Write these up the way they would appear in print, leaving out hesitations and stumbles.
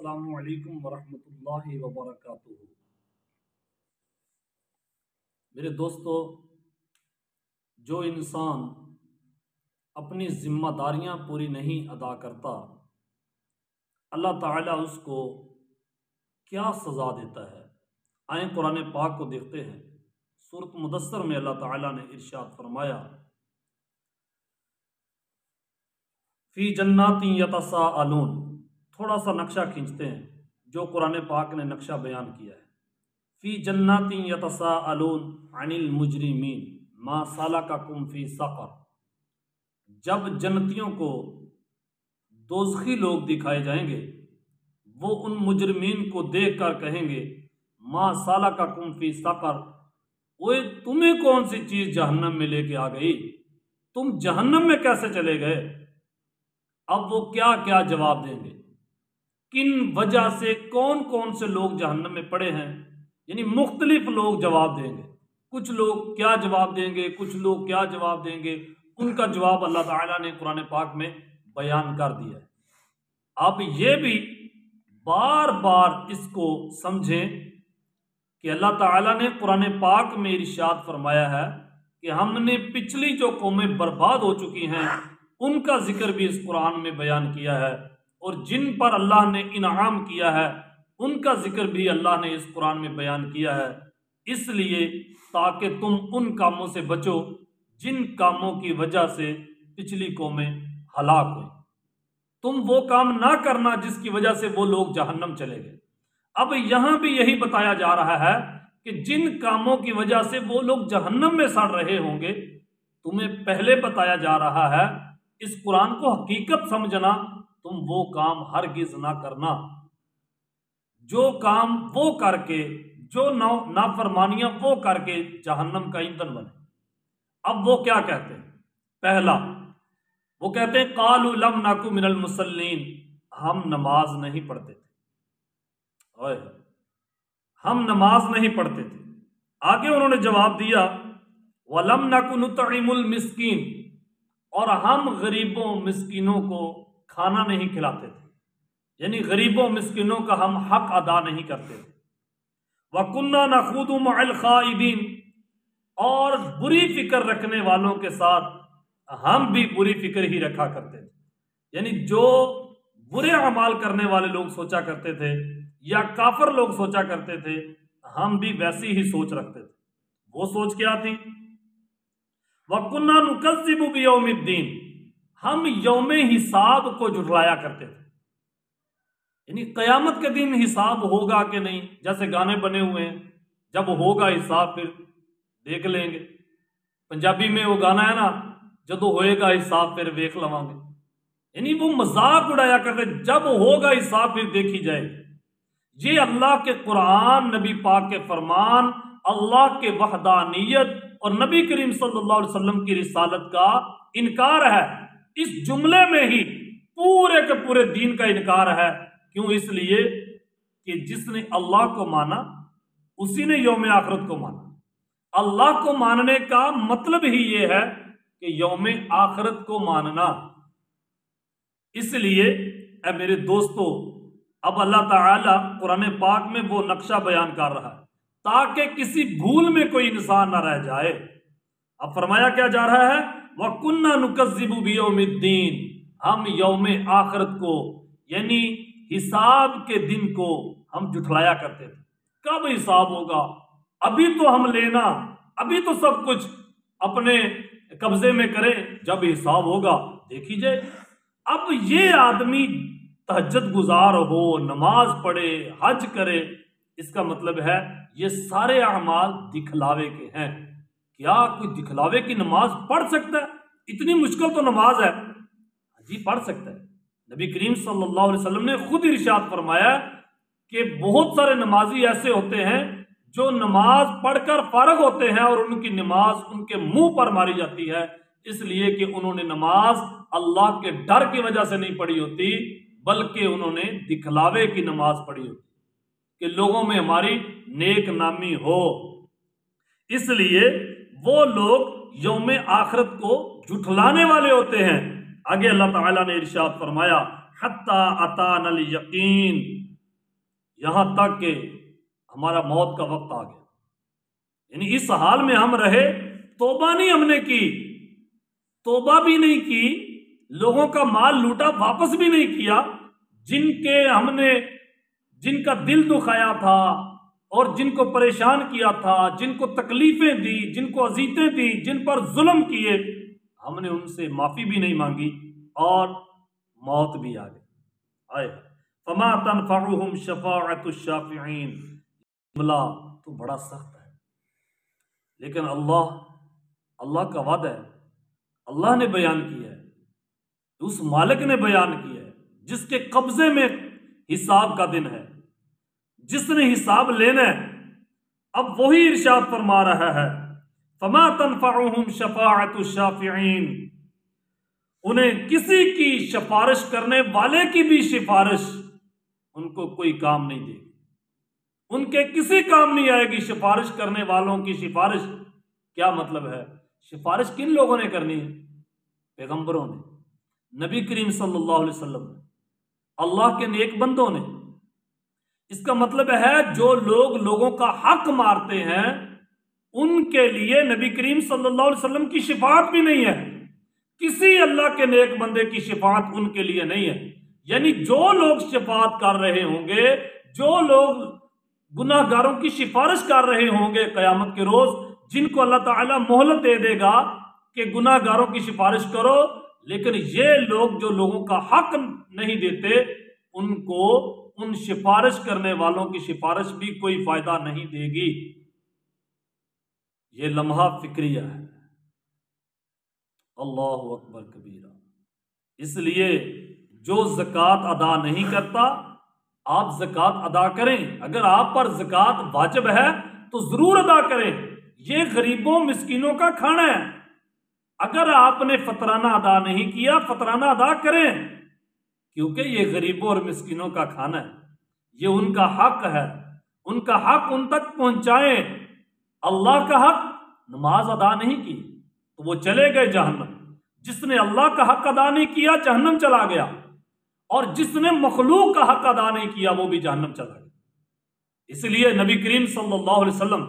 السلام علیکم ورحمۃ اللہ وبرکاتہ۔ میرے دوستو، جو انسان اپنی ذمہ داریاں پوری نہیں ادا کرتا، اللہ تعالیٰ اس کو کیا سزا دیتا ہے۔ آئیں قرآن پاک کو دیکھتے ہیں۔ سورۃ مدثر میں اللہ تعالیٰ نے ارشاد فرمایا، فی جنات یتساءلون۔ تھوڑا سا نقشہ کھینچتے ہیں جو قرآن پاک نے نقشہ بیان کیا ہے۔ فی جنات یتساءلون عن المجرمین ما سلککم فی سقر۔ جب جنتیوں کو دوزخی لوگ دکھائے جائیں گے، وہ ان مجرمین کو دیکھ کر کہیں گے، ما سلککم فی سقر، اوے تمہیں کون سی چیز جہنم میں لے کے آ گئی، تم جہنم میں کیسے چلے گئے؟ اب وہ کیا کیا جواب دیں گے، کن وجہ سے کون کون سے لوگ جہنم میں پڑے ہیں، یعنی مختلف لوگ جواب دیں گے۔ کچھ لوگ کیا جواب دیں گے، کچھ لوگ کیا جواب دیں گے، ان کا جواب اللہ تعالیٰ نے قرآن پاک میں بیان کر دیا ہے۔ آپ یہ بھی بار بار اس کو سمجھیں کہ اللہ تعالیٰ نے قرآن پاک میں ارشاد فرمایا ہے کہ ہم نے پچھلی جو قومیں برباد ہو چکی ہیں ان کا ذکر بھی اس قرآن میں بیان کیا ہے، اور جن پر اللہ نے انعام کیا ہے ان کا ذکر بھی اللہ نے اس قرآن میں بیان کیا ہے، اس لیے تاکہ تم ان کاموں سے بچو جن کاموں کی وجہ سے پچھلی قومیں ہلاک ہوئیں۔ تم وہ کام نہ کرنا جس کی وجہ سے وہ لوگ جہنم چلے گئے۔ اب یہاں بھی یہی بتایا جا رہا ہے کہ جن کاموں کی وجہ سے وہ لوگ جہنم میں سڑ رہے ہوں گے، تمہیں پہلے بتایا جا رہا ہے اس قرآن کو حقیقت سمجھنا، تم وہ کام ہرگز نہ کرنا جو کام وہ کر کے، جو نافرمانیاں وہ کر کے جہنم کا ایندھن بنے۔ اب وہ کیا کہتے ہیں؟ پہلا وہ کہتے ہیں قالوا لم نکو من المصلین، ہم نماز نہیں پڑھتے تھے، ہم نماز نہیں پڑھتے تھے۔ آگے انہوں نے جواب دیا وَلَمْ نَكُ نُطْعِمُ الْمِسْكِينَ، اور ہم غریبوں مسکینوں کو کھانا نہیں کھلاتے تھے، یعنی غریبوں مسکینوں کا ہم حق ادا نہیں کرتے تھے۔ وَكُنَّا نَخُوضُ مَعَ الْخَائِضِينَ، اور بری فکر رکھنے والوں کے ساتھ ہم بھی بری فکر ہی رکھا کرتے تھے، یعنی جو برے اعمال کرنے والے لوگ سوچا کرتے تھے یا کافر لوگ سوچا کرتے تھے، ہم بھی ویسی ہی سوچ رکھتے تھے۔ وہ سوچ کیا تھی؟ وَكُنَّا نُكَذِّبُ بِيَوْمِ الدِّينِ، ہم یوم حساب کو جھٹلایا کرتے تھے، یعنی قیامت کے دن حساب ہوگا کہ نہیں، جیسے گانے بنے ہوئے ہیں، جب ہوگا حساب پھر دیکھ لیں گے۔ پنجابی میں وہ گانا ہے نا، جدو ہوئے گا حساب پھر ویکھ لواں گے، یعنی وہ مذاق اڑایا کرتے، جب ہوگا حساب پھر دیکھی جائے گی۔ یہ اللہ کے قرآن، نبی پاک کے فرمان، اللہ کے وحدانیت اور نبی کریم صلی اللہ علیہ وسلم کی رسالت کا انکار ہے۔ اس جملے میں ہی پورے کے پورے دین کا انکار ہے۔ کیوں؟ اس لیے کہ جس نے اللہ کو مانا اسی نے یوم آخرت کو مانا۔ اللہ کو ماننے کا مطلب ہی یہ ہے کہ یوم آخرت کو ماننا۔ اس لیے اے میرے دوستو، اب اللہ تعالیٰ قرآن پاک میں وہ نقشہ بیان کر رہا ہے تاکہ کسی بھول میں کوئی انسان نہ رہ جائے۔ اب فرمایا کیا جا رہا ہے؟ وَكُنَّا نُكَذِّبُ بِيَوْمِ الدِّينِ، ہم یوم آخرت کو یعنی حساب کے دن کو ہم جھٹلایا کرتے تھے۔ کب حساب ہوگا؟ ابھی تو ہم لینا، ابھی تو سب کچھ اپنے قبضے میں کریں، جب حساب ہوگا دیکھی جائے۔ اب یہ آدمی تہجد گزار ہو، نماز پڑھے، حج کرے، اس کا مطلب ہے یہ سارے اعمال دکھلاوے کے ہیں۔ کیا کوئی دکھلاوے کی نماز پڑھ سکتا ہے؟ اتنی مشکل تو نماز ہے، جی پڑھ سکتا ہے۔ نبی کریم صلی اللہ علیہ وسلم نے خود ارشاد فرمایا کہ بہت سارے نمازی ایسے ہوتے ہیں جو نماز پڑھ کر فارغ ہوتے ہیں اور ان کی نماز ان کے منہ پر ماری جاتی ہے، اس لیے کہ انہوں نے نماز اللہ کے ڈر کی وجہ سے نہیں پڑھی ہوتی، بلکہ انہوں نے دکھلاوے کی نماز پڑھی ہوتی کہ لوگوں میں ہماری نیک نامی ہو۔ اس لیے وہ لوگ یوم آخرت کو جھٹلانے والے ہوتے ہیں۔ آگے اللہ تعالیٰ نے ارشاد فرمایا حتی اتانا الیقین، یہاں تک کہ ہمارا موت کا وقت آ گیا، یعنی اس حال میں ہم رہے، توبہ نہیں ہم نے کی، توبہ بھی نہیں کی، لوگوں کا مال لوٹا واپس بھی نہیں کیا، جن کا دل دکھایا تھا اور جن کو پریشان کیا تھا، جن کو تکلیفیں دی، جن کو اذیتیں دی، جن پر ظلم کیے، ہم نے ان سے معافی بھی نہیں مانگی اور موت بھی آ گئی۔ فما تنفعهم شفاعت الشافعین، جملہ تو بڑا سخت ہے، لیکن اللہ کا وعدہ ہے، اللہ نے بیان کیا ہے، اس مالک نے بیان کیا ہے جس کے قبضے میں حساب کا دن ہے، جس نے حساب لینا ہے۔ اب وہی ارشاد فرما رہا ہے فما تنفعهم شفاعت الشافعین، انہیں کسی کی سفارش کرنے والے کی بھی سفارش ان کو کوئی کام نہیں دے گی، ان کے کسی کام نہیں آئے گی سفارش کرنے والوں کی سفارش۔ کیا مطلب ہے؟ سفارش کن لوگوں نے کرنی ہے؟ پیغمبروں نے، نبی کریم صلی اللہ علیہ وسلم نے، اللہ کے نیک بندوں نے۔ اس کا مطلب ہے جو لوگ لوگوں کا حق مارتے ہیں ان کے لیے نبی کریم صلی اللہ علیہ وسلم کی شفاعت بھی نہیں ہے، کسی اللہ کے نیک بندے کی شفاعت ان کے لیے نہیں ہے۔ یعنی جو لوگ شفاعت کر رہے ہوں گے، جو لوگ گناہ گاروں کی سفارش کر رہے ہوں گے قیامت کے روز، جن کو اللہ تعالیٰ مہلت دے دے گا کہ گناہ گاروں کی سفارش کرو، لیکن یہ لوگ جو لوگوں کا حق نہیں دیتے ان کو ان سفارش کرنے والوں کی سفارش بھی کوئی فائدہ نہیں دے گی۔ یہ لمحہ فکریہ ہے۔ اللہ اکبر کبیرہ۔ اس لیے جو زکوٰۃ ادا نہیں کرتا، آپ زکوٰۃ ادا کریں، اگر آپ پر زکوٰۃ واجب ہے تو ضرور ادا کریں، یہ غریبوں مسکینوں کا کھانا ہے۔ اگر آپ نے فطرانہ ادا نہیں کیا، فطرانہ ادا کریں، کیونکہ یہ غریبوں اور مسکینوں کا کھانا ہے، یہ ان کا حق ہے، ان کا حق ان تک پہنچائیں۔ اللہ کا حق، نماز ادا نہیں کی تو وہ چلے گئے جہنم، جس نے اللہ کا حق ادا نہیں کیا جہنم چلا گیا، اور جس نے مخلوق کا حق ادا نہیں کیا وہ بھی جہنم چلا گیا۔ اس لیے نبی کریم صلی اللہ علیہ وسلم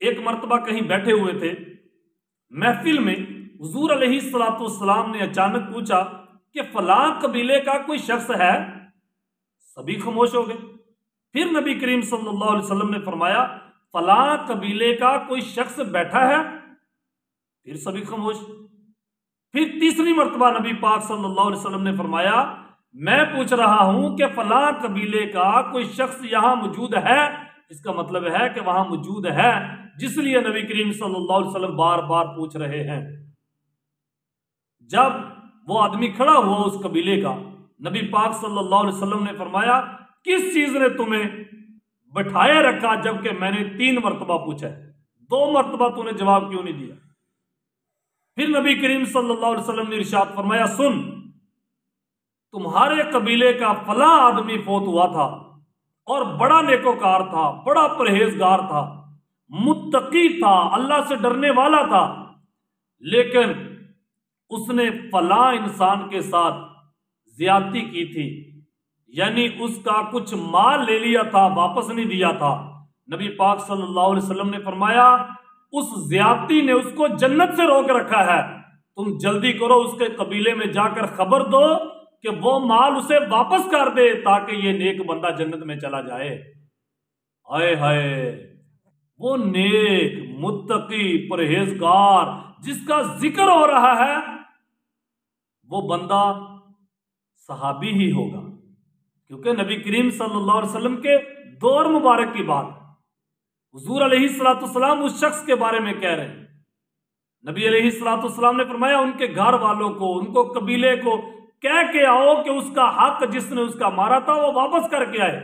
ایک مرتبہ کہیں بیٹھے ہوئے تھے محفل میں، حضور علیہ الصلوۃ والسلام نے اچانک پوچھا کہ فلاں قبیلے کا کوئی شخص ہے؟ سبھی خاموش ہو گئے۔ پھر نبی کریم صلی اللہ علیہ وسلم نے فرمایا فلاں قبیلے کا کوئی شخص بیٹھا ہے؟ پھر سبھی خاموش۔ پھر تیسری مرتبہ نبی پاک صلی اللہ علیہ وسلم نے فرمایا میں پوچھ رہا ہوں کہ فلاں قبیلے کا کوئی شخص یہاں موجود ہے؟ اس کا مطلب ہے کہ وہاں موجود ہے، جس لیے نبی کریم صلی اللہ علیہ وسلم بار بار پوچھ رہے ہیں۔ جب وہ آدمی کھڑا ہوا اس قبیلے کا، نبی پاک صلی اللہ علیہ وسلم نے فرمایا کس چیز نے تمہیں بٹھائے رکھا جبکہ میں نے 3 مرتبہ پوچھا ہے، 2 مرتبہ تو نے جواب کیوں نہیں دیا؟ پھر نبی کریم صلی اللہ علیہ وسلم نے ارشاد فرمایا سن، تمہارے قبیلے کا فلاں آدمی فوت ہوا تھا اور بڑا نیکوکار تھا، بڑا پرہیزگار تھا، متقی تھا، اللہ سے ڈرنے والا تھا، لیکن اس نے فلاں انسان کے ساتھ زیادتی کی تھی، یعنی اس کا کچھ مال لے لیا تھا، واپس نہیں دیا تھا۔ نبی پاک صلی اللہ علیہ وسلم نے فرمایا اس زیادتی نے اس کو جنت سے روک رکھا ہے، تم جلدی کرو اس کے قبیلے میں جا کر خبر دو کہ وہ مال اسے واپس کر دے تاکہ یہ نیک بندہ جنت میں چلا جائے۔ ہائے ہائے، وہ نیک متقی پرہیزگار جس کا ذکر ہو رہا ہے وہ بندہ صحابی ہی ہوگا، کیونکہ نبی کریم صلی اللہ علیہ وسلم کے دور مبارک کی بات، حضور علیہ الصلوۃ والسلام اس شخص کے بارے میں کہہ رہے ہیں۔ نبی علیہ الصلوۃ والسلام نے فرمایا ان کے گھر والوں کو، ان کو قبیلے کو کہہ کے آؤ کہ اس کا حق جس نے اس کا مارا تھا وہ واپس کر کے آئے،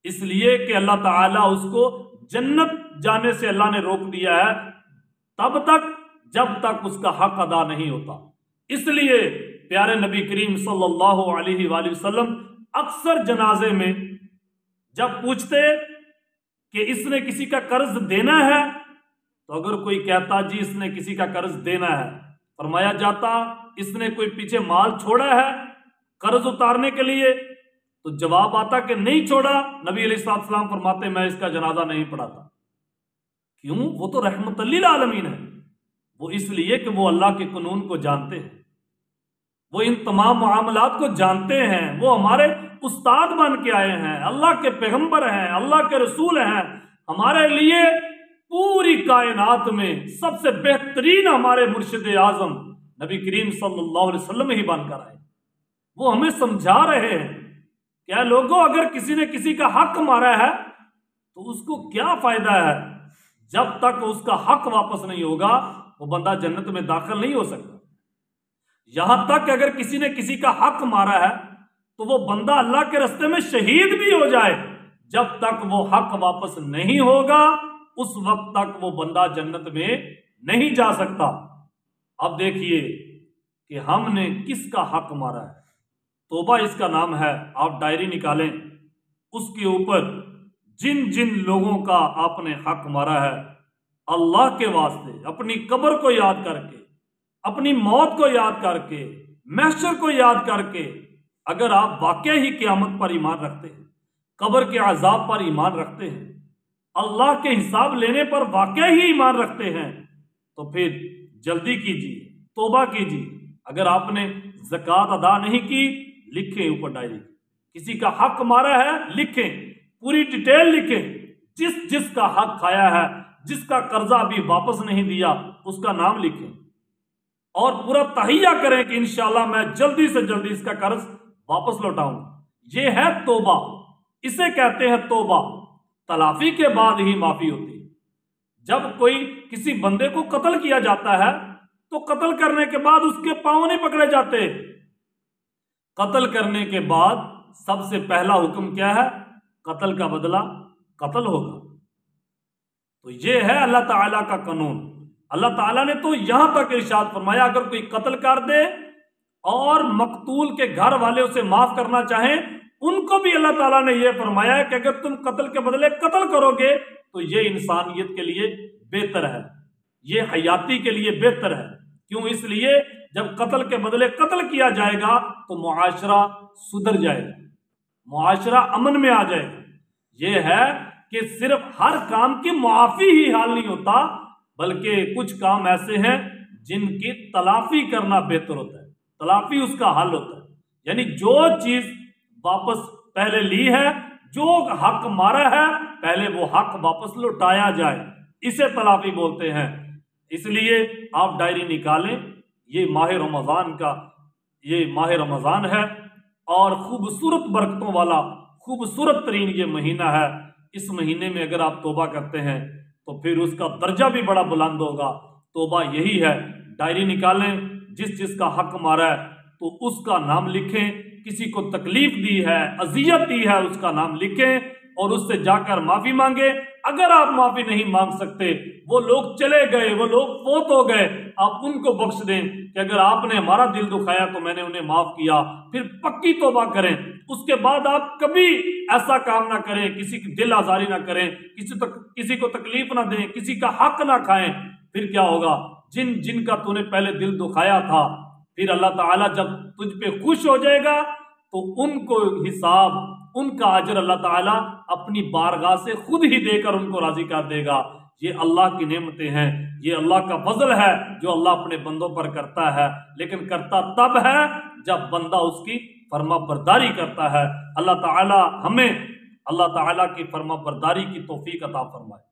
اس لیے کہ اللہ تعالیٰ اس کو جنت جانے سے اللہ نے روک دیا ہے تب تک جب تک اس کا حق ادا نہیں ہوتا۔ اس لیے پیارے نبی کریم صلی اللہ علیہ وآلہ وسلم اکثر جنازے میں جب پوچھتے کہ اس نے کسی کا قرض دینا ہے، تو اگر کوئی کہتا جی اس نے کسی کا قرض دینا ہے، فرمایا جاتا اس نے کوئی پیچھے مال چھوڑا ہے قرض اتارنے کے لیے؟ تو جواب آتا کہ نہیں چھوڑا، نبی علیہ السلام فرماتے میں اس کا جنازہ نہیں پڑھاتا۔ کیوں؟ وہ تو رحمت للعالمین ہے۔ وہ اس لیے کہ وہ اللہ کے قانون کو جانتے ہیں، وہ ان تمام معاملات کو جانتے ہیں، وہ ہمارے استاد بن کے آئے ہیں، اللہ کے پیغمبر ہیں، اللہ کے رسول ہیں، ہمارے لیے پوری کائنات میں سب سے بہترین ہمارے مرشد اعظم نبی کریم صلی اللہ علیہ وسلم ہی بن کر آئے۔ وہ ہمیں سمجھا رہے ہیں کہ اے لوگوں، اگر کسی نے کسی کا حق مارا ہے تو اس کو کیا فائدہ ہے؟ جب تک اس کا حق واپس نہیں ہوگا وہ بندہ جنت میں داخل نہیں ہو سکتا۔ یہاں تک کہ اگر کسی نے کسی کا حق مارا ہے تو وہ بندہ اللہ کے راستے میں شہید بھی ہو جائے، جب تک وہ حق واپس نہیں ہوگا اس وقت تک وہ بندہ جنت میں نہیں جا سکتا۔ اب دیکھیے کہ ہم نے کس کا حق مارا ہے۔ توبہ اس کا نام ہے، آپ ڈائری نکالیں، اس کے اوپر جن جن لوگوں کا آپ نے حق مارا ہے، اللہ کے واسطے اپنی قبر کو یاد کر کے، اپنی موت کو یاد کر کے، محشر کو یاد کر کے، اگر آپ واقعی ہی قیامت پر ایمان رکھتے ہیں، قبر کے عذاب پر ایمان رکھتے ہیں، اللہ کے حساب لینے پر واقعی ہی ایمان رکھتے ہیں، تو پھر جلدی کیجیے، توبہ کیجیے۔ اگر آپ نے زکوٰۃ ادا نہیں کی، لکھیں اوپر ڈائری، کسی کا حق مارا ہے لکھیں، پوری ڈیٹیل لکھیں، جس کا حق کھایا ہے، جس کا قرضہ ابھی واپس نہیں دیا اس کا نام لکھیں، اور پورا تہیہ کریں کہ انشاءاللہ میں جلدی سے جلدی اس کا قرض واپس لوٹاؤں۔ یہ ہے توبہ، اسے کہتے ہیں توبہ۔ تلافی کے بعد ہی معافی ہوتی ہے۔ جب کوئی کسی بندے کو قتل کیا جاتا ہے تو قتل کرنے کے بعد اس کے پاؤں نہیں پکڑے جاتے۔ قتل کرنے کے بعد سب سے پہلا حکم کیا ہے؟ قتل کا بدلہ قتل ہوگا۔ تو یہ ہے اللہ تعالیٰ کا قانون۔ اللہ تعالیٰ نے تو یہاں تک ارشاد فرمایا اگر کوئی قتل کر دے اور مقتول کے گھر والے اسے معاف کرنا چاہیں، ان کو بھی اللہ تعالیٰ نے یہ فرمایا ہے کہ اگر تم قتل کے بدلے قتل کرو گے تو یہ انسانیت کے لیے بہتر ہے، یہ حیاتی کے لیے بہتر ہے۔ کیوں؟ اس لیے جب قتل کے بدلے قتل کیا جائے گا تو معاشرہ سدھر جائے گا، معاشرہ امن میں آ جائے گا۔ یہ ہے کہ صرف ہر کام کی معافی ہی حال نہیں ہوتا، بلکہ کچھ کام ایسے ہیں جن کی تلافی کرنا بہتر ہوتا ہے، تلافی اس کا حل ہوتا ہے۔ یعنی جو چیز واپس پہلے لی ہے، جو حق مارا ہے، پہلے وہ حق واپس لوٹایا جائے، اسے تلافی بولتے ہیں۔ اس لیے آپ ڈائری نکالیں، یہ ماہ رمضان ہے اور خوبصورت برکتوں والا خوبصورت ترین یہ مہینہ ہے۔ اس مہینے میں اگر آپ توبہ کرتے ہیں تو پھر اس کا درجہ بھی بڑا بلند ہوگا۔ توبہ یہی ہے، ڈائری نکالیں، جس کا حق مارا ہے تو اس کا نام لکھیں، کسی کو تکلیف دی ہے، اذیت دی ہے، اس کا نام لکھیں اور اس سے جا کر معافی مانگے۔ اگر آپ معافی نہیں مانگ سکتے، وہ لوگ چلے گئے، وہ لوگ فوت ہو گئے، آپ ان کو بخش دیں کہ اگر آپ نے ہمارا دل دکھایا تو میں نے انہیں معاف کیا، پھر پکی توبہ کریں۔ اس کے بعد آپ کبھی ایسا کام نہ کریں، کسی کی دل آزاری نہ کریں، کسی کو تکلیف نہ دیں، کسی کا حق نہ کھائیں۔ پھر کیا ہوگا؟ جن کا تو نے پہلے دل دکھایا تھا، پھر اللہ تعالیٰ جب تجھ پہ خوش ہو جائے گا تو ان کو حساب، ان کا اجر اللہ تعالیٰ اپنی بارگاہ سے خود ہی دے کر ان کو راضی کر دے گا۔ یہ اللہ کی نعمتیں ہیں، یہ اللہ کا فضل ہے جو اللہ اپنے بندوں پر کرتا ہے، لیکن کرتا تب ہے جب بندہ اس کی فرما برداری کرتا ہے۔ اللہ تعالیٰ ہمیں اللہ تعالیٰ کی فرما برداری کی توفیق عطا فرمائے۔